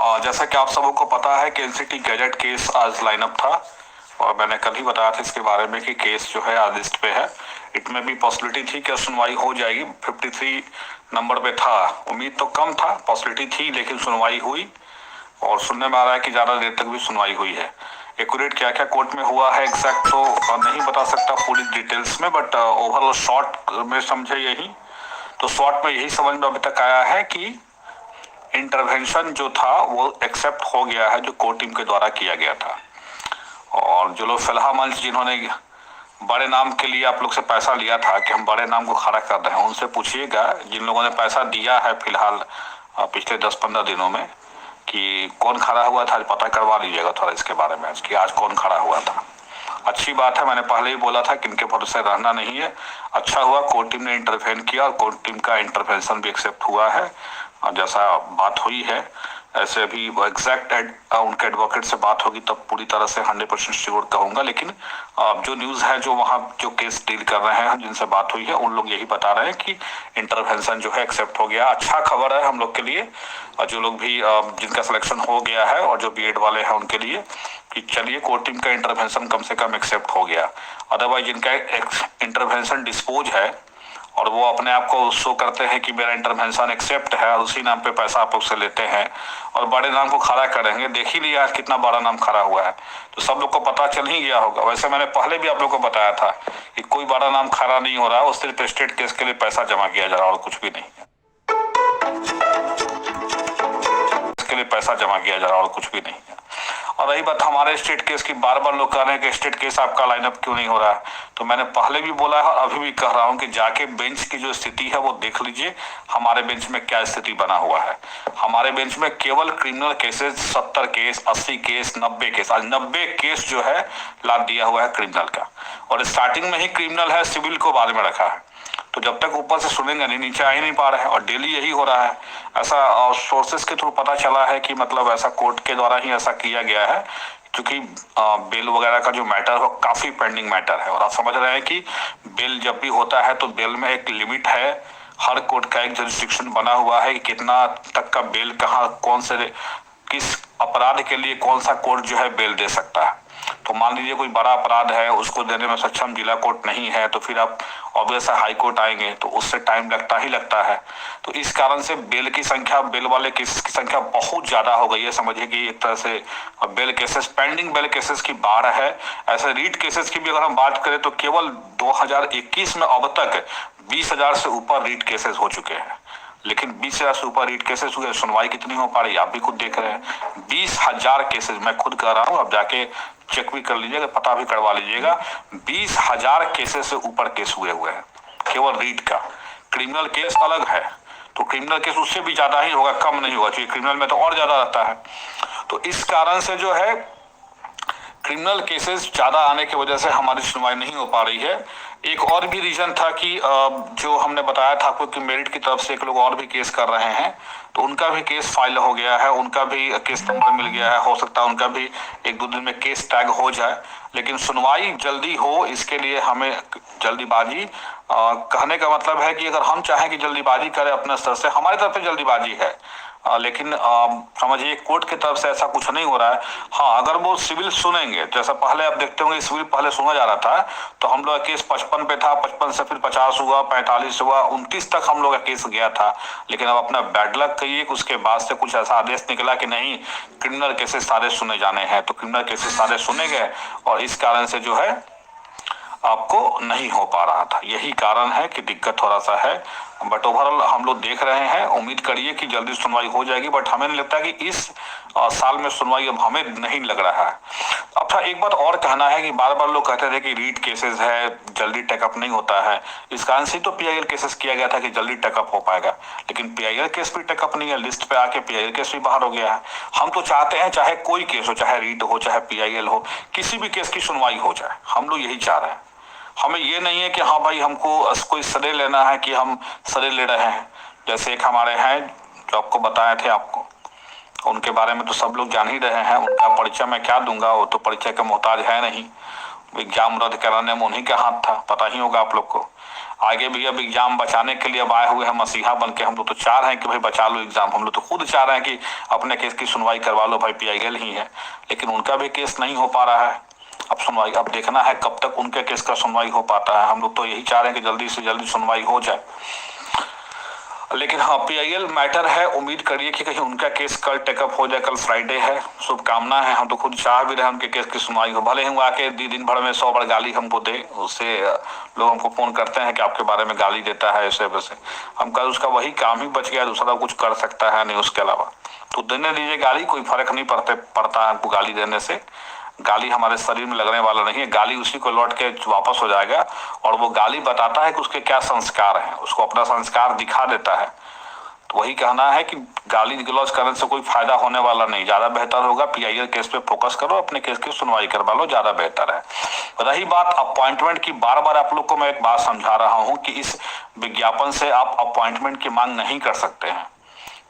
जैसा कि आप सबों को पता है कि एनसीटी गैजेट केस आज लाइनअप था और मैंने कल ही बताया था इसके बारे में कि केस जो है आज लिस्ट पे है। इटमें भी पॉसिबिलिटी थी कि सुनवाई हो जाएगी। 53 नंबर पे था, उम्मीद तो कम था, पॉसिबिलिटी थी, लेकिन सुनवाई हुई और सुनने में आ रहा है कि ज्यादा देर तक भी सुनवाई हुई है। एक्यूरेट क्या क्या कोर्ट में हुआ है एग्जैक्ट तो नहीं बता सकता पूरी डिटेल्स में, बट ओवरऑल शॉर्ट में समझे यही। तो शॉर्ट में यही समझ में अभी तक आया है कि इंटरवेंशन जो था वो एक्सेप्ट हो गया है, जो कोर्ट टीम के द्वारा किया गया था। और जो लोग फिलहाल मंच जिन्होंने बड़े नाम के लिए आप लोग से पैसा लिया था कि हम बड़े नाम को खड़ा कर रहे हैं, उनसे पूछिएगा जिन लोगों ने पैसा दिया है फिलहाल पिछले 10-15 दिनों में कि कौन खड़ा हुआ था, पता करवा लीजिएगा थोड़ा इसके बारे में कि आज कौन खड़ा हुआ था। अच्छी बात है, मैंने पहले ही बोला था कि इनके भरोसे रहना नहीं है। अच्छा हुआ कोर्ट टीम ने इंटरवेन किया और कोर्ट टीम का इंटरवेंशन भी एक्सेप्ट हुआ है। और जैसा बात हुई है ऐसे अभी एग्जैक्ट उनके एडवोकेट से बात होगी तब पूरी तरह से 100% श्योर कहूंगा। लेकिन जो न्यूज है, जो वहाँ जो केस डील कर रहे हैं जिनसे बात हुई है, उन लोग यही बता रहे हैं कि इंटरवेंशन जो है एक्सेप्ट हो गया। अच्छा खबर है हम लोग के लिए और जो लोग भी जिनका सिलेक्शन हो गया है और जो बीएड वाले हैं उनके लिए कि चलिए कोर्ट टीम का इंटरवेंशन कम से कम एक्सेप्ट हो गया। अदरवाइज जिनका इंटरवेंशन डिस्पोज है और वो अपने आप को शो करते हैं कि मेरा इंटरवेंशन एक्सेप्ट है और उसी नाम पे पैसा आप लोग से लेते हैं और बड़े नाम को खड़ा करेंगे। देख ही लिया आज कितना बड़ा नाम खड़ा हुआ है, तो सब लोग को पता चल ही गया होगा। वैसे मैंने पहले भी आप लोग को बताया था कि कोई बड़ा नाम खड़ा नहीं हो रहा है, वो सिर्फ स्टेट केस के लिए पैसा जमा किया जा रहा है और कुछ भी नहीं है। इसके लिए पैसा जमा किया जा रहा है और कुछ भी नहीं है। और रही बात हमारे स्टेट केस की, बार बार लोग कह रहे हैं कि स्टेट केस आपका लाइनअप क्यों नहीं हो रहा है, तो मैंने पहले भी बोला है और अभी भी कह रहा हूं कि जाके बेंच की जो स्थिति है वो देख लीजिए हमारे बेंच में क्या स्थिति बना हुआ है। हमारे बेंच में केवल criminal cases 70 case, 80 case, 90 case, आज 90 केस जो है लाद दिया हुआ है क्रिमिनल का। और स्टार्टिंग में ही क्रिमिनल है, सिविल को बाद में रखा है। तो जब तक ऊपर से सुनेंगे नहीं, नीचे आ ही नहीं पा रहे हैं और डेली यही हो रहा है। ऐसा सोर्सेस के थ्रू पता चला है कि मतलब ऐसा कोर्ट के द्वारा ही ऐसा किया गया है क्योंकि बेल वगैरह का जो मैटर है काफी पेंडिंग मैटर है। और आप समझ रहे हैं कि बेल जब भी होता है तो बेल में एक लिमिट है, हर कोर्ट का एक जरिस्डिक्शन बना हुआ है कि कितना तक का बेल कहाँ, कौन से किस अपराध के लिए कौन सा कोर्ट जो है बेल दे सकता है। तो मान लीजिए कोई बड़ा अपराध है, उसको देने में सक्षम जिला कोर्ट नहीं है, तो फिर आप ऑब्वियस हाई कोर्ट आएंगे तो उससे टाइम लगता ही लगता है। तो इस कारण से बेल की संख्या, बेल वाले केसेस की संख्या बहुत ज्यादा हो गई है। समझिए कि एक तरह से bail cases, pending bail cases की बाढ़ है। ऐसे रीट केसेस की भी अगर हम बात करें तो केवल 2021 में अब तक 20,000 से ऊपर रीट केसेस हो चुके हैं। लेकिन 20,000 से ऊपर रीट केसेस हुए, सुनवाई कितनी हो पा रही है आप भी खुद देख रहे हैं। 20,000 केसेस, मैं खुद कह रहा हूँ, अब जाके चेक भी कर लीजिएगा, पता भी करवा लीजिएगा। 20,000 केसेस से ऊपर केस हुए हैं केवल रीट का। क्रिमिनल केस अलग है, तो क्रिमिनल केस उससे भी ज्यादा ही होगा, कम नहीं होगा, क्योंकि क्रिमिनल में तो और ज्यादा रहता है। तो इस कारण से जो है क्रिमिनल केसेस ज्यादा आने की वजह से हमारी सुनवाई नहीं हो पा रही है। एक और भी रीजन था कि जो हमने बताया था आपको कि मेरिट की तरफ से एक लोग और भी केस कर रहे हैं, तो उनका भी केस फाइल हो गया है, उनका भी केस नंबर मिल गया है। हो सकता है उनका भी 1-2 दिन में केस टैग हो जाए, लेकिन सुनवाई जल्दी हो इसके लिए हमें जल्दीबाजी, कहने का मतलब है कि अगर हम चाहें कि जल्दीबाजी करें अपने स्तर से, हमारी तरफ से जल्दीबाजी है, लेकिन समझिए कोर्ट की तरफ से ऐसा कुछ नहीं हो रहा है। हाँ, अगर वो सिविल सुनेंगे, जैसा पहले आप देखते होंगे सिविल पहले सुना जा रहा था, तो हम लोग का केस 55 पे था, 55 से फिर 50 हुआ, 45 हुआ, 29 तक हम लोग का केस गया था। लेकिन अब अपना बैड लक कहिए कि उसके बाद से कुछ ऐसा आदेश निकला कि नहीं, क्रिमिनल केसेस सारे सुने जाने हैं, तो क्रिमिनल केसेस सारे सुने गए और इस कारण से जो है आपको नहीं हो पा रहा था। यही कारण है कि दिक्कत थोड़ा सा है, बट ओवरऑल हम लोग देख रहे हैं, उम्मीद करिए कि जल्दी सुनवाई हो जाएगी। बट हमें नहीं लगता कि इस साल में सुनवाई अब हमें नहीं लग रहा है। अच्छा, एक बात और कहना है कि बार बार लोग कहते थे कि रीट केसेस है, जल्दी टेकअप नहीं होता है, इस कारण से तो पीआईएल केसेस किया गया था कि जल्दी टेकअप हो पाएगा, लेकिन पीआईएल केस भी टेकअप नहीं है, लिस्ट पे आके पीआईएल केस भी बाहर हो गया है। हम तो चाहते हैं चाहे कोई केस हो, चाहे रीट हो, चाहे पीआईएल हो, किसी भी केस की सुनवाई हो जाए, हम लोग यही चाह रहे हैं। हमें ये नहीं है कि हाँ भाई हमको कोई सरे लेना है कि हम सरे ले रहे हैं। जैसे एक हमारे हैं जो आपको बताए थे, आपको उनके बारे में तो सब लोग जान ही रहे हैं, उनका परिचय मैं क्या दूंगा, वो तो परिचय का मोहताज है नहीं। एग्जाम रद्द कराने में उन्हीं का हाथ था, पता ही होगा आप लोग को। आगे भी अब एग्जाम बचाने के लिए अब आए हुए हैं मसीहा बन के। हम लोग तो चाह रहे हैं कि भाई बचा लो एग्जाम, हम लोग तो खुद चाह रहे हैं कि अपने केस की सुनवाई करवा लो भाई, PIL ही है, लेकिन उनका भी केस नहीं हो पा रहा है। अब सुनवाई, अब देखना है कब तक उनके केस का सुनवाई हो पाता है। हम लोग तो यही चाह रहे हैं कि जल्दी से जल्दी सुनवाई हो जाए, लेकिन हाँ PIL मैटर है। उम्मीद करिए कि कहीं उनका केस कल टेकअप हो जाए, कल फ्राइडे है, शुभकामना है। हम तो खुद चाह भी रहे हैं उनके केस की सुनवाई हो, भले ही वो आके दिन भर में 100 बार गाली हमको दे। उससे लोग हमको फोन करते हैं कि आपके बारे में गाली देता है ऐसे वैसे। हम कल उसका वही काम ही बच गया, दूसरा कुछ कर सकता है नहीं उसके अलावा। तो देने दीजिए गाली, कोई फर्क नहीं पड़ता हमको गाली देने से। गाली हमारे शरीर में लगने वाला नहीं है, गाली उसी को लौट के वापस हो जाएगा। और वो गाली बताता है कि उसके क्या संस्कार हैं, उसको अपना संस्कार दिखा देता है। तो वही कहना है कि गाली गलौज करने से कोई फायदा होने वाला नहीं। ज्यादा बेहतर होगा PIL केस पे फोकस करो, अपने केस की सुनवाई करवा लो, ज्यादा बेहतर है। रही बात अपॉइंटमेंट की, बार बार आप लोग को मैं एक बात समझा रहा हूं कि इस विज्ञापन से आप अपॉइंटमेंट की मांग नहीं कर सकते हैं।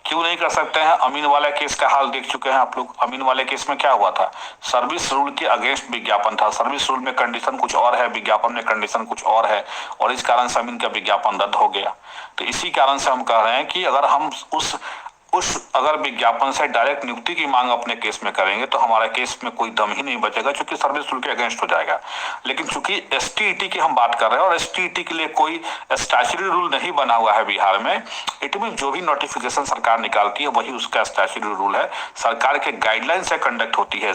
क्यों नहीं कर सकते हैं? अमीन वाला केस का हाल देख चुके हैं आप लोग। अमीन वाले केस में क्या हुआ था? सर्विस रूल के अगेंस्ट विज्ञापन था। सर्विस रूल में कंडीशन कुछ और है, विज्ञापन में कंडीशन कुछ और है, और इस कारण से अमीन का विज्ञापन रद्द हो गया। तो इसी कारण से हम कह रहे हैं कि अगर हम अगर विज्ञापन से डायरेक्ट नियुक्ति की मांग अपने केस में करेंगे तो हमारा केस में कोई दम ही नहीं बचेगा, क्योंकि सर्विस रूल के अगेंस्ट हो जाएगा। लेकिन चूंकि STET की हम बात कर रहे हैं और STET के लिए कोई स्टैच्यूटरी रूल नहीं बना हुआ है बिहार में, इट मीन जो भी नोटिफिकेशन सरकार निकालती है वही उसका स्टैच्यूटरी रूल है। सरकार के गाइडलाइन से कंडक्ट होती है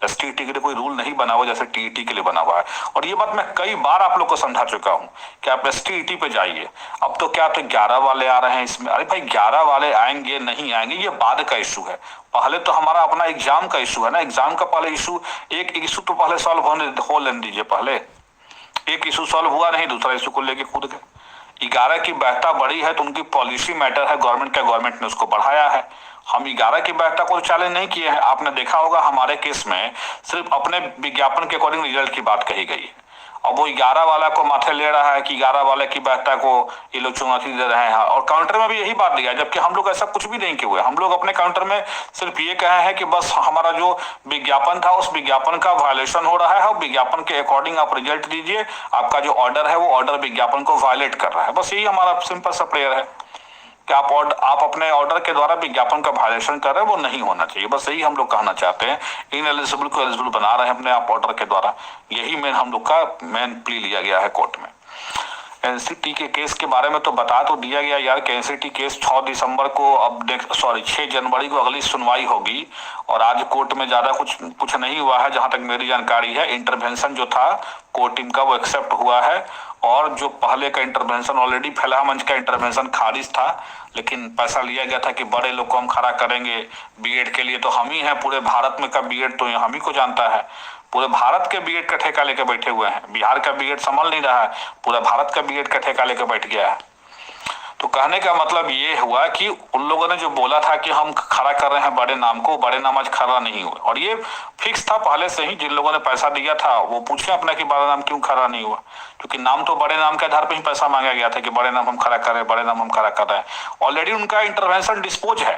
STET के लिए कोई रूल नहीं बना हुआ जैसे TET के लिए बना हुआ है। और ये बात मैं कई बार आप लोग को समझा चुका हूं कि आप STET पे जाइए। अब तो क्या, तो 11 वाले आ रहे हैं इसमें। अरे भाई 11 वाले आएंगे नहीं आएंगे ये बाद का इशू है, पहले तो हमारा अपना एग्जाम का इशू है ना। एग्जाम का पहले इशू, एक इशू तो पहले सॉल्व हो लेने दीजिए। पहले एक इशू सॉल्व हुआ नहीं, दूसरा इशू को लेके कूद गए। 11 की बैठता बड़ी है तो उनकी पॉलिसी मैटर है, गवर्नमेंट ने उसको बढ़ाया है। हम 11 की बैठता को चैलेंज नहीं किए हैं। आपने देखा होगा हमारे केस में सिर्फ अपने विज्ञापन के अकॉर्डिंग रिजल्ट की बात कही गई है। अब वो 11 वाला को माथे ले रहा है कि 11 वाले की बैठता को ये लोग चुनौती दे रहे हैं, और काउंटर में भी यही बात दिया, जबकि हम लोग ऐसा कुछ भी नहीं किए हुए। हम लोग अपने काउंटर में सिर्फ ये कहे हैं कि बस हमारा जो विज्ञापन था उस विज्ञापन का वायलेशन हो रहा है, और विज्ञापन के अकॉर्डिंग आप रिजल्ट दीजिए। आपका जो ऑर्डर है वो ऑर्डर विज्ञापन को वायलेट कर रहा है। बस यही हमारा सिंपल सा प्रेयर है कि आप अपने ऑर्डर के द्वारा विज्ञापन का वायलेशन कर रहे हैं, वो नहीं होना चाहिए। बस यही हम लोग कहना चाहते हैं। इनएलिजिबल को एलिजिबल बना रहे हैं अपने आप ऑर्डर के द्वारा, यही हम लोग का मेन प्ली लिया गया है कोर्ट में। NCT के केस के बारे में तो बता तो दिया गया यार कि NCT केस 6 दिसंबर को, अब 6 जनवरी को अगली सुनवाई होगी। और आज कोर्ट में ज्यादा कुछ नहीं हुआ है जहां तक मेरी जानकारी है। इंटरवेंशन जो था कोर्ट टीम का वो एक्सेप्ट हुआ है, और जो पहले का इंटरवेंशन ऑलरेडी फैला मंच का इंटरवेंशन खारिज था, लेकिन पैसा लिया गया था कि बड़े लोग को हम खड़ा करेंगे बीएड के लिए। तो हम ही हैं, पूरे भारत में का बीएड तो हम ही को जानता है। पूरे भारत के बीएड का ठेका लेकर बैठे हुए हैं। बिहार का बीएड संभल नहीं रहा है, पूरा भारत का बीएड का ठेका लेकर बैठ गया है। तो कहने का मतलब ये हुआ कि उन लोगों ने जो बोला था कि हम खड़ा कर रहे हैं बड़े नाम को, बड़े नाम आज खड़ा नहीं हुआ। और ये फिक्स था पहले से ही, जिन लोगों ने पैसा दिया था वो पूछे अपना कि बड़ा नाम क्यों खड़ा नहीं हुआ, क्योंकि नाम तो बड़े नाम के आधार पर ही पैसा मांगा गया था कि बड़े नाम हम खड़ा कर रहे हैं, बड़े नाम हम खड़ा कर रहे हैं। ऑलरेडी उनका इंटरवेंशन डिस्पोज है,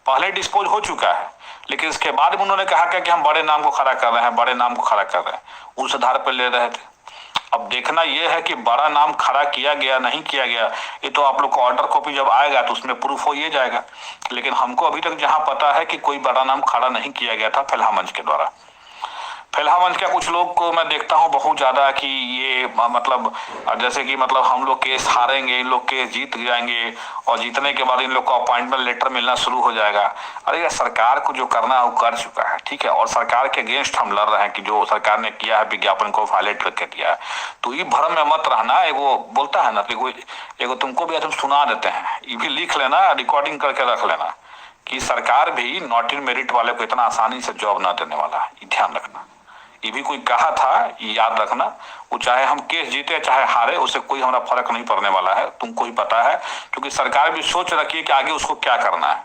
पहले डिस्पोज हो चुका है, लेकिन इसके बाद उन्होंने कहा कि हम बड़े नाम को खड़ा कर रहे हैं, बड़े नाम को खड़ा कर रहे हैं, उस आधार पर ले रहे थे। अब देखना यह है कि बड़ा नाम खड़ा किया गया नहीं किया गया, ये तो आप लोग को ऑर्डर कॉपी जब आएगा तो उसमें प्रूफ हो ये जाएगा। लेकिन हमको अभी तक जहां पता है कि कोई बड़ा नाम खड़ा नहीं किया गया था फैला मंच के द्वारा। फैला मंच का कुछ लोग को मैं देखता हूँ बहुत ज्यादा कि ये मतलब जैसे कि मतलब हम लोग केस हारेंगे, इन लोग केस जीत जाएंगे, और जीतने के बाद इन लोग को अपॉइंटमेंट लेटर मिलना शुरू हो जाएगा। अरे यार सरकार को जो करना है वो कर चुका है, ठीक है, और सरकार के अगेंस्ट हम लड़ रहे हैं कि जो सरकार ने किया है विज्ञापन को वायलेट करके किया है। तो ये भ्रम में मत रहना। एगो बोलता है ना, एगो तुमको भी तुम सुना देते हैं, ये भी लिख लेना, रिकॉर्डिंग करके रख लेना कि सरकार भी नॉट इन मेरिट वाले को इतना आसानी से जॉब ना देने वाला है, ध्यान रखना। ये भी कोई कहा था, याद रखना। वो चाहे हम केस जीते चाहे हारे, उससे कोई हमारा फर्क नहीं पड़ने वाला है, तुमको ही पता है, क्योंकि सरकार भी सोच रखी है कि आगे उसको क्या करना है।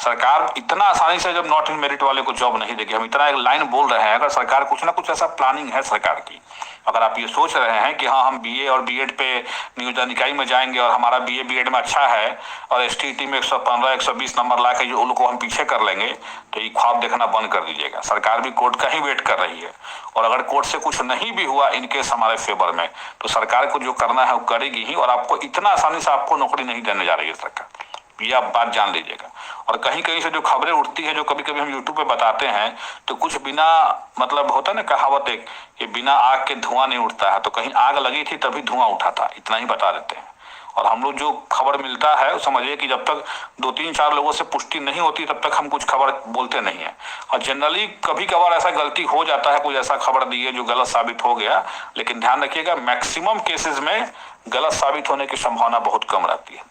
सरकार इतना आसानी से जब नॉट इन मेरिट वाले को जॉब नहीं देगी, हम इतना एक लाइन बोल रहे हैं, अगर सरकार कुछ ना कुछ ऐसा प्लानिंग है सरकार की, अगर आप ये सोच रहे हैं कि हाँ हम बीए और बीएड पे नियोजन इकाई में जाएंगे और हमारा बीए बीएड में अच्छा है और एसटीईटी में 115 120 नंबर ला के जो उन लोग को हम पीछे कर लेंगे, तो ये ख्वाब देखना बंद कर दीजिएगा। सरकार भी कोर्ट का ही वेट कर रही है, और अगर कोर्ट से कुछ नहीं भी हुआ इनकेस हमारे फेवर में, तो सरकार को जो करना है वो करेगी ही, और आपको इतना आसानी से आपको नौकरी नहीं देने जा रही है सरकार, ये आप बात जान लीजिएगा। और कहीं कहीं से जो खबरें उठती है, जो कभी कभी हम यूट्यूब पे बताते हैं, तो कुछ बिना मतलब होता है ना कहावत एक, कि बिना आग के धुआं नहीं उठता है, तो कहीं आग लगी थी तभी धुआं उठा था, इतना ही बता देते हैं। और हम लोग जो खबर मिलता है समझिए कि जब तक 2-3-4 लोगों से पुष्टि नहीं होती तब तक हम कुछ खबर बोलते नहीं है। और जनरली कभी कभार ऐसा गलती हो जाता है, कोई ऐसा खबर दी है जो गलत साबित हो गया, लेकिन ध्यान रखिएगा मैक्सिमम केसेस में गलत साबित होने की संभावना बहुत कम रहती है।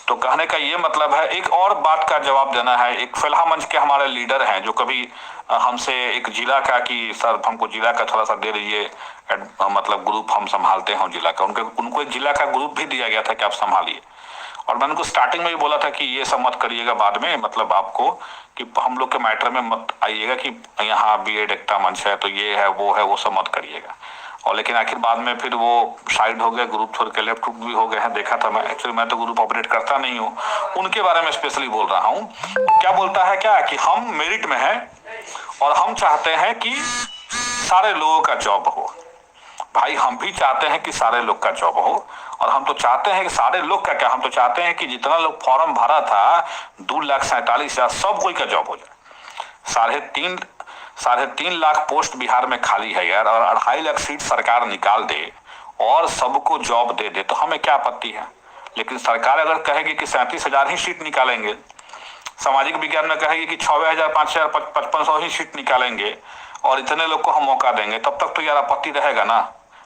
तो कहने का ये मतलब है, एक और बात का जवाब देना है। एक फलाह मंच के हमारे लीडर हैं जो कभी हमसे एक जिला का कि सर हमको जिला का थोड़ा सा दे दीजिए, मतलब ग्रुप हम संभालते हैं जिला का, उनको एक जिला का ग्रुप भी दिया गया था कि आप संभालिए। और मैंने उनको स्टार्टिंग में भी बोला था कि ये सब मत करिएगा बाद में, मतलब आपको कि हम लोग के मैटर में मत आइएगा कि यहाँ बीएड एकता मंच है तो ये है वो सब मत करिएगा। और लेकिन आखिर बाद में फिर वो साइड हो गए, ग्रुप छोड़ के लेफ्ट भी हो गए हैं, देखा था मैं। एक्चुअली मैं तो ग्रुप ऑपरेट करता नहीं हूँ, उनके बारे में स्पेशली बोल रहा हूँ। क्या बोलता है क्या कि हम मेरिट में हैं और हम चाहते हैं कि सारे लोगों का जॉब हो। भाई हम भी चाहते हैं कि सारे लोग का जॉब हो, और हम तो चाहते हैं कि सारे लोग का क्या, हम तो चाहते हैं कि जितना लोग फॉर्म भरा था 2,47,000 सब कोई का जॉब हो जाए। 3.5 लाख पोस्ट बिहार में खाली है यार, और 2.5 लाख सीट सरकार निकाल दे और सबको जॉब दे दे तो हमें क्या आपत्ति है। लेकिन सरकार अगर कहेगी कि 37,000 ही सीट निकालेंगे, सामाजिक विज्ञान में कहेगी कि 6,000 5,000 5,500 ही सीट निकालेंगे और इतने लोग को हम मौका देंगे, तब तक तो यार आपत्ति रहेगा ना।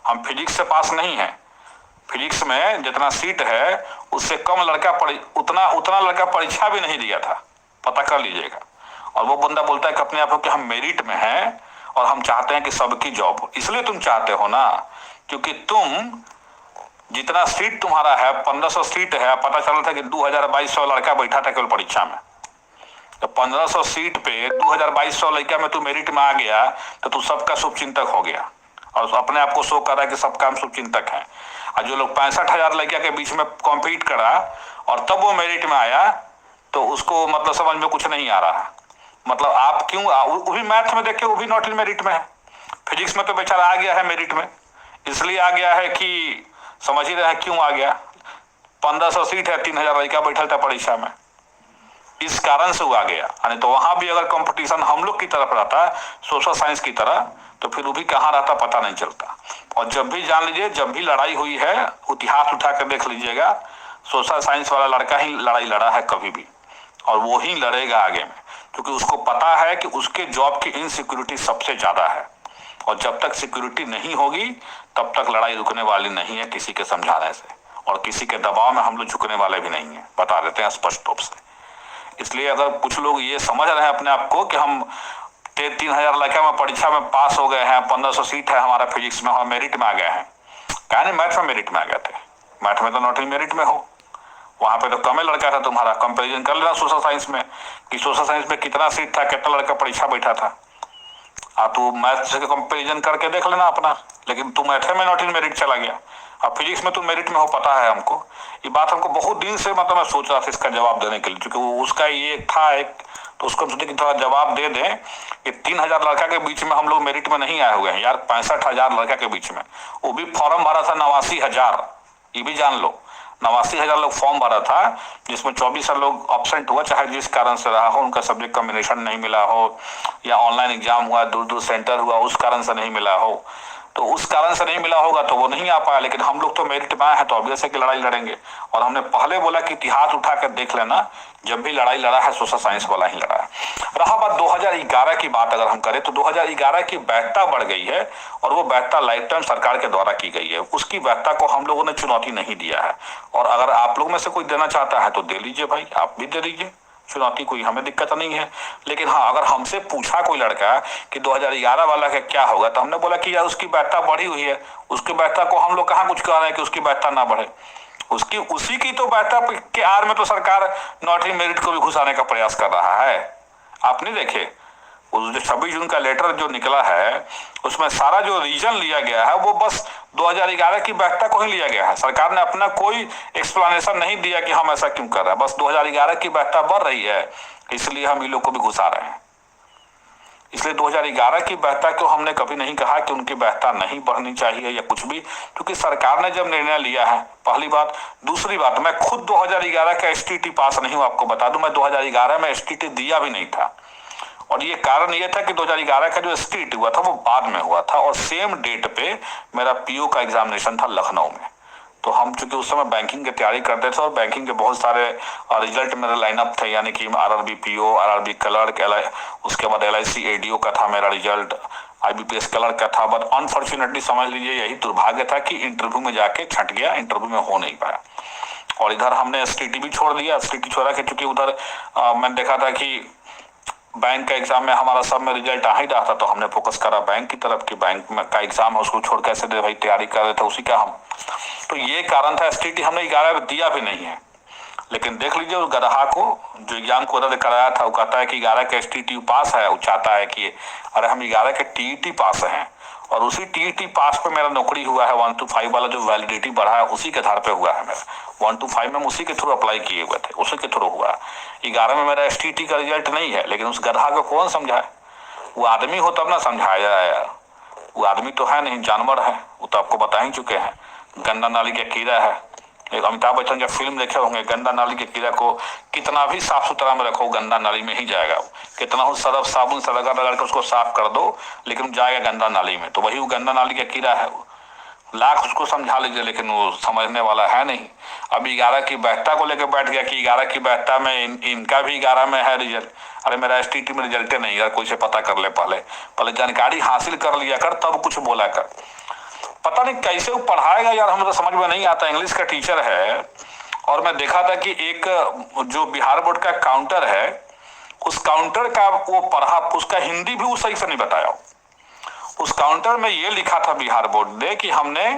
हम फिजिक्स से पास नहीं है, फिजिक्स में जितना सीट है उससे कम लड़का उतना लड़का परीक्षा भी नहीं दिया था, पता कर लीजिएगा। और वो बंदा बोलता है कि अपने आप को कि हम मेरिट में हैं और हम चाहते हैं कि सबकी जॉब हो। इसलिए तुम चाहते हो ना, क्योंकि तुम जितना सीट तुम्हारा है 1,500 सीट है, पता चला था कि 2,200 लड़का बैठा था केवल परीक्षा में। तो 1,500 सीट पे 2,200 लड़का में तू मेरिट में आ गया तो तू सबका शुभचिंतक हो गया, और अपने आप को शो कर रहा है कि सबका हम शुभचिंतक हैं। और जो लोग 65,000 लड़का के बीच में कॉम्पीट करा और तब वो मेरिट में आया, तो उसको मतलब समझ में कुछ नहीं आ रहा है। मतलब आप क्यों, वो भी मैथ में देखिए वो भी नॉट इन मेरिट में है, फिजिक्स में तो बेचारा आ गया है मेरिट में, इसलिए आ गया है कि समझ ही रहे हैं क्यों आ गया। 1,500 सीट है, 3,000 लड़का बैठा था परीक्षा में, इस कारण से वो आ गया। यानी तो वहां भी अगर कंपटीशन हम लोग की तरफ रहता सोशल साइंस की तरह, तो फिर वो भी कहाँ रहता पता नहीं चलता। और जब भी जान लीजिए, जब भी लड़ाई हुई है, इतिहास उठा कर देख लीजिएगा, सोशल साइंस वाला लड़का ही लड़ाई लड़ा है कभी भी, और वो ही लड़ेगा आगे में, क्योंकि उसको पता है कि उसके जॉब की इनसिक्योरिटी सबसे ज्यादा है। और जब तक सिक्योरिटी नहीं होगी तब तक लड़ाई रुकने वाली नहीं है किसी के समझाने से, और किसी के दबाव में हम लोग झुकने वाले भी नहीं है, बता देते हैं स्पष्ट रूप से। इसलिए अगर कुछ लोग ये समझ रहे हैं अपने आप को कि हम 3,000 लड़का में परीक्षा में पास हो गए हैं, 1,500 सीट है हमारा फिजिक्स में, हम मेरिट में आ गए हैं, क्या नहीं मैथ में मेरिट में आ गए थे, मैथ में तो नॉट इन मेरिट में हो, वहां पे तो कम लड़का था तुम्हारा। कंपैरिजन कर लेना सोशल साइंस में कि सोशल साइंस में कितना सीट था, कितना लड़का परीक्षा बैठा था, तू मैथ से कंपैरिजन करके देख लेना अपना। लेकिन तू मैथ में नॉट इन मेरिट चला गया, अब फिजिक्स में तू मेरिट में हो, पता है हमको। ये बात हमको बहुत दिन से मतलब मैं सोच रहा था इसका जवाब देने के लिए, क्योंकि उसका ये था एक, तो उसको सोचे कि थोड़ा जवाब दे दें कि 3,000 लड़का के बीच में हम लोग मेरिट में नहीं आए हुए हैं यार, 65,000 लड़का के बीच में, वो भी फॉर्म भरा था 89,000, ये भी जान लो 89,000 लोग फॉर्म भरा था, जिसमें 24 लोग एब्सेंट हुआ, चाहे जिस कारण से रहा हो, उनका सब्जेक्ट कॉम्बिनेशन नहीं मिला हो, या ऑनलाइन एग्जाम हुआ, दूर सेंटर हुआ, उस कारण से नहीं मिला हो, तो उस कारण से नहीं मिला होगा तो वो नहीं आ पाया। लेकिन हम लोग तो मेरिट में आए हैं तो ऑब्वियस है कि लड़ाई लड़ेंगे। और हमने पहले बोला कि इतिहास उठा कर देख लेना, जब भी लड़ाई लड़ा है सोशल साइंस वाला ही लड़ा है। रहा बात 2011 की बात, अगर हम करें तो 2011 की वैधता बढ़ गई है, और वो वैधता लाइफ टाइम सरकार के द्वारा की गई है, उसकी वैधता को हम लोगों ने चुनौती नहीं दिया है। और अगर आप लोग में से कोई देना चाहता है तो दे लीजिए भाई, आप भी दे दीजिए, चुनौती कोई हमें दिक्कत नहीं है। लेकिन हाँ, अगर हमसे पूछा कोई लड़का कि 2011 वाला का क्या होगा, तो हमने बोला कि यार उसकी वैधता बढ़ी हुई है, उसकी वैधता को हम लोग कहाँ कुछ कह रहे हैं कि उसकी वैधता ना बढ़े, उसकी उसी की तो बेहतर के आड़ में तो सरकार नॉट इन मेरिट को भी घुसाने का प्रयास कर रहा है। आप नहीं देखे उस जो 26 जून का लेटर जो निकला है उसमें सारा जो रीजन लिया गया है वो बस 2011 की वैधता को ही लिया गया है। सरकार ने अपना कोई एक्सप्लेनेशन नहीं दिया कि हम ऐसा क्यों कर रहे हैं, बस 2011 की वैधता बढ़ रही है इसलिए हम इन लोग को भी घुसा रहे हैं। इसलिए 2011 की वैधता को हमने कभी नहीं कहा कि उनकी वैधता नहीं बढ़नी चाहिए या कुछ भी, क्योंकि सरकार ने जब निर्णय लिया है, पहली बात। दूसरी बात, मैं खुद 2011 का एसटीटी पास नहीं हूं, आपको बता दूं मैं 2011 में एसटीटी दिया भी नहीं था। और ये कारण ये था कि 2011 का जो एसटीटी हुआ था वो बाद में हुआ था और सेम डेट पे मेरा पीओ का एग्जामिनेशन था लखनऊ में। तो हम चूंकि उस समय बैंकिंग की तैयारी करते थे और बैंकिंग के बहुत सारे रिजल्ट मेरे लाइनअप थे, यानी कि आरआरबी पीओ, आरआरबी क्लर्क, उसके बाद एलआईसी एडीओ का था मेरा रिजल्ट, आईबीपीएस क्लर्क का था। बट अनफॉर्चुनेटली समझ लीजिए यही दुर्भाग्य था कि इंटरव्यू में जाके छट गया, इंटरव्यू में हो नहीं पाया। और इधर हमने एसटीटी भी छोड़ दिया। एसटीटी छोड़ा कि चूंकि उधर मैंने देखा था कि बैंक का एग्जाम में हमारा सब में रिजल्ट आ ही रहा था, तो हमने फोकस करा बैंक की तरफ कि बैंक में का एग्जाम है उसको छोड़ कैसे दे भाई, तैयारी कर रहे थे उसी का हम। तो ये कारण था, एसटीटी हमने 11 में दिया भी नहीं है। लेकिन देख लीजिए उस गदहा को जो एग्जाम को रद्द कराया था, वो कहता है कि 11 का एसटीटी पास है, वो चाहता है कि अरे हम 11 के टीईटी पास हैं और उसी टीईटी पास पे मेरा नौकरी हुआ है। 1 to 5 वाला जो वैलिडिटी बढ़ा है उसी के आधार पे हुआ है मेरा। 1 to 5 में उसी के थ्रू अप्लाई किए हुए थे, उसी के थ्रू हुआ। 11 में मेरा एसटीटी का रिजल्ट नहीं है, लेकिन उस गदहा को कौन समझाए? वो आदमी हो तब ना समझाया यार। वो आदमी तो है नहीं, जानवर है। वो तो आपको बता ही चुके हैं, गंदा नाली का कीड़ा है। एक अमिताभ बच्चन जब फिल्म देखे होंगे, गंदा नाली के कीड़ा को कितना भी साफ सुथरा में रखो गंदा नाली में ही जाएगा। कितना हो सरफ साबुन से रगड़ रगड़ के उसको साफ कर दो लेकिन जाएगा गंदा नाली में। तो वही वो गंदा नाली का कीड़ा है। लाख उसको समझा लीजिए लेकिन वो समझने वाला है नहीं। अब 11 की वैधता को लेकर बैठ गया कि 11 की वैधता में इनका भी 11 में है रिजल्ट। अरे मेरा एसटीटी में रिजल्ट नहीं यार, कोई से पता कर ले, पहले जानकारी हासिल कर लिया कर तब कुछ बोला कर। पता नहीं कैसे वो पढ़ाएगा यार, हमें तो समझ में नहीं आता। इंग्लिश का टीचर है और मैं देखा था कि एक जो बिहार बोर्ड का काउंटर है उस काउंटर का वो पढ़ा, उसका हिंदी भी वो सही से नहीं बताया। उस काउंटर में ये लिखा था बिहार बोर्ड ने कि हमने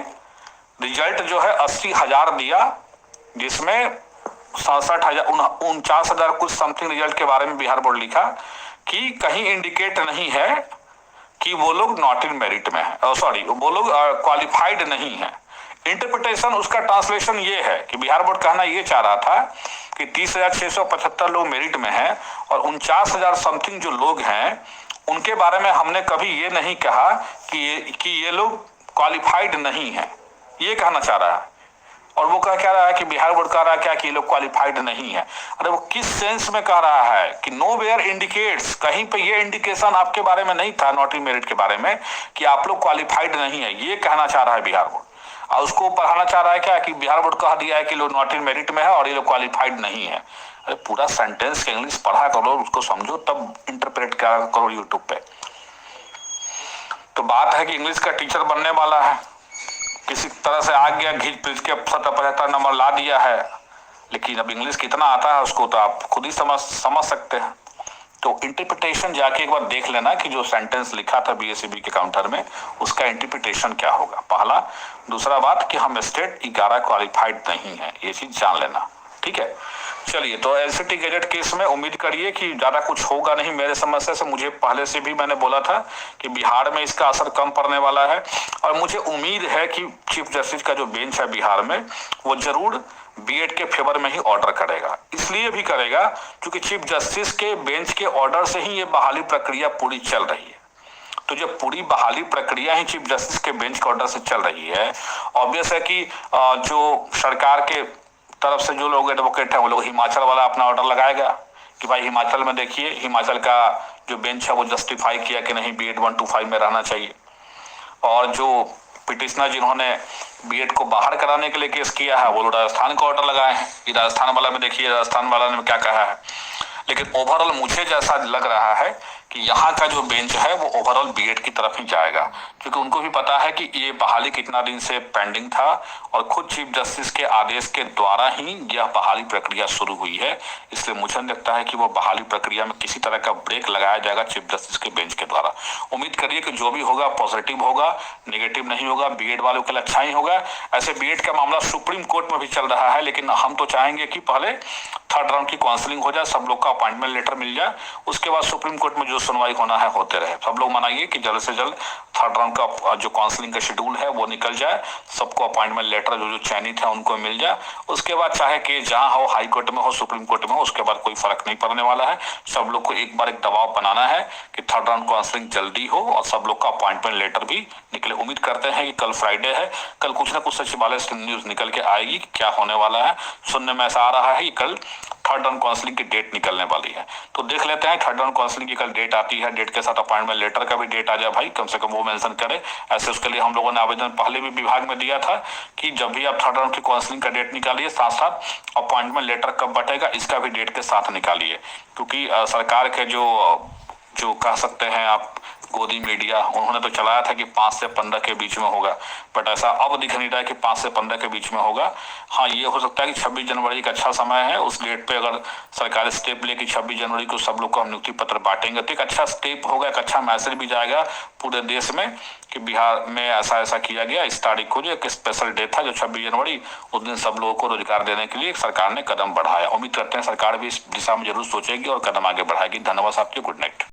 रिजल्ट जो है 80,000 दिया, जिसमें 67,000 49,000 कुछ समथिंग रिजल्ट के बारे में बिहार बोर्ड लिखा कि कहीं इंडिकेट नहीं है कि वो लोग नॉट इन मेरिट में है, सॉरी वो लोग क्वालिफाइड नहीं है। इंटरप्रिटेशन उसका ट्रांसलेशन ये है कि बिहार बोर्ड कहना ये चाह रहा था कि 30,675 लोग मेरिट में हैं और 49,000 समथिंग जो लोग हैं उनके बारे में हमने कभी ये नहीं कहा कि ये लोग क्वालिफाइड नहीं है, ये कहना चाह रहा है। और वो कह रहा है कि बिहार बोर्ड कह रहा है क्या कि ये लोग क्वालिफाइड नहीं है। अरे वो किस सेंस में कह रहा है कि नो वेयर इंडिकेट्स, कहीं पे ये इंडिकेशन आपके बारे में नहीं था नॉट इन मेरिट के बारे में कि आप लोग क्वालिफाइड नहीं है, ये कहना चाह रहा है बिहार बोर्ड। और उसको पढ़ाना चाह रहा है क्या कि बिहार बोर्ड कह दिया है कि लोग नॉट इन मेरिट में है और ये लोग क्वालिफाइड नहीं है। अरे पूरा सेंटेंस के इंग्लिश पढ़ा करो, उसको समझो तब इंटरप्रेट करो यूट्यूब पे। तो बात है कि इंग्लिश का टीचर बनने वाला है, किसी तरह से आ गया, घिंच पिच के 75 नंबर ला दिया है, लेकिन अब इंग्लिश कितना आता है उसको तो आप खुद ही समझ सकते हैं। तो इंटरप्रिटेशन जाके एक बार देख लेना कि जो सेंटेंस लिखा था बीएसईबी के काउंटर में उसका इंटरप्रिटेशन क्या होगा, पहला। दूसरा बात कि हम स्टेट 11 क्वालिफाइड नहीं है, ये चीज जान लेना, ठीक है। चलिए, तो एलसीटी गैजेट केस में उम्मीद करिए कि ज्यादा कुछ होगा नहीं मेरे समस्या से। मुझे पहले से भी मैंने बोला था कि बिहार में इसका असर कम पड़ने वाला है और मुझे उम्मीद है कि चीफ जस्टिस का जो बेंच है बिहार में वो जरूर बीएड के फेवर में ही ऑर्डर करेगा। इसलिए भी करेगा क्योंकि चीफ जस्टिस के बेंच के ऑर्डर से ही ये बहाली प्रक्रिया पूरी चल रही है। तो जब पूरी बहाली प्रक्रिया ही चीफ जस्टिस के बेंच के ऑर्डर से चल रही है, ऑब्वियस है कि जो सरकार के तरफ से जो लोग एडवोकेट हैं वो लोग हिमाचल वाला अपना ऑर्डर लगाएगा कि भाई हिमाचल में देखिए, हिमाचल का जो बेंच है वो जस्टिफाई किया कि नहीं बीएड 1 to 5 में रहना चाहिए। और जो पिटिशनर जिन्होंने बीएड को बाहर कराने के लिए केस किया है वो लोग राजस्थान का ऑर्डर लगाए हैं कि राजस्थान वाला में देखिए राजस्थान वाला ने क्या कहा है। लेकिन ओवरऑल मुझे जैसा लग रहा है कि यहाँ का जो बेंच है वो ओवरऑल बीएड की तरफ ही जाएगा, क्योंकि उनको भी पता है कि ये बहाली कितना दिन से पेंडिंग था और खुद चीफ जस्टिस के आदेश के द्वारा ही यह बहाली प्रक्रिया शुरू हुई है। इसलिए मुझे लगता है कि वो बहाली प्रक्रिया में किसी तरह का ब्रेक लगाया जाएगा चीफ जस्टिस के बेंच के द्वारा। उम्मीद करिए कि जो भी होगा पॉजिटिव होगा, नेगेटिव नहीं होगा, बीएड वालों के लिए अच्छा ही होगा। ऐसे बीएड का मामला सुप्रीम कोर्ट में भी चल रहा है, लेकिन हम तो चाहेंगे कि पहले थर्ड राउंड की काउंसलिंग हो जाए, सब लोग का अपॉइंटमेंट लेटर मिल जाए, उसके बाद सुप्रीम कोर्ट में जो सुनवाई होना है होते रहे। सब लोग मनाइए कि जल्द से जल्द थर्ड राउंड का जो काउंसलिंग का शेड्यूल है वो निकल जाए, सबको अपॉइंटमेंट लेटर जो जो चयनित है उनको मिल जाए। उसके बाद चाहे केस जहां हो, हाई कोर्ट में हो, सुप्रीम कोर्ट में हो, उसके बाद कोई फर्क नहीं पड़ने वाला है। सब लोग को एक बार एक दबाव बनाना है कि थर्ड राउंड काउंसलिंग जल्दी हो और सब लोग का अपॉइंटमेंट लेटर भी निकले। उम्मीद करते हैं कि कल फ्राइडे है, कल कुछ ना कुछ सचिवालय से न्यूज निकल के आएगी कि क्या होने वाला है। सुनने में ऐसा आ रहा है कि कल थर्ड राउंड काउंसलिंग की डेट निकलने वाली है, तो देख लेते हैं थर्ड राउंड काउंसलिंग की कल डेट आती है, डेट के साथ अपॉइंटमेंट लेटर का भी डेट आ जाए भाई, कम से कम वो मेंशन करे। ऐसे उसके लिए हम लोगों ने आवेदन पहले भी विभाग में दिया था कि जब भी आप थर्ड राउंड की काउंसलिंग का डेट निकालिए, साथ साथ अपॉइंटमेंट लेटर कब बटेगा इसका भी डेट के साथ निकालिए, क्योंकि सरकार के जो कह सकते हैं आप गोदी मीडिया, उन्होंने तो चलाया था कि 5 से 15 के बीच में होगा, बट ऐसा अब दिख नहीं रहा है कि 5 से 15 के बीच में होगा। हाँ, ये हो सकता है कि 26 जनवरी का अच्छा समय है, उस डेट पे अगर सरकार स्टेप ले कि 26 जनवरी को सब लोग को हम नियुक्ति पत्र बांटेंगे तो एक अच्छा स्टेप होगा, एक अच्छा मैसेज भी जाएगा पूरे देश में कि बिहार में ऐसा ऐसा किया गया। इस तारीख को जो एक स्पेशल डे था जो 26 जनवरी, उस दिन सब लोगों को रोजगार देने के लिए सरकार ने कदम बढ़ाया। उम्मीद करते हैं सरकार भी इस दिशा में जरूर सोचेगी और कदम आगे बढ़ाएगी। धन्यवाद आपके, गुड नाइट।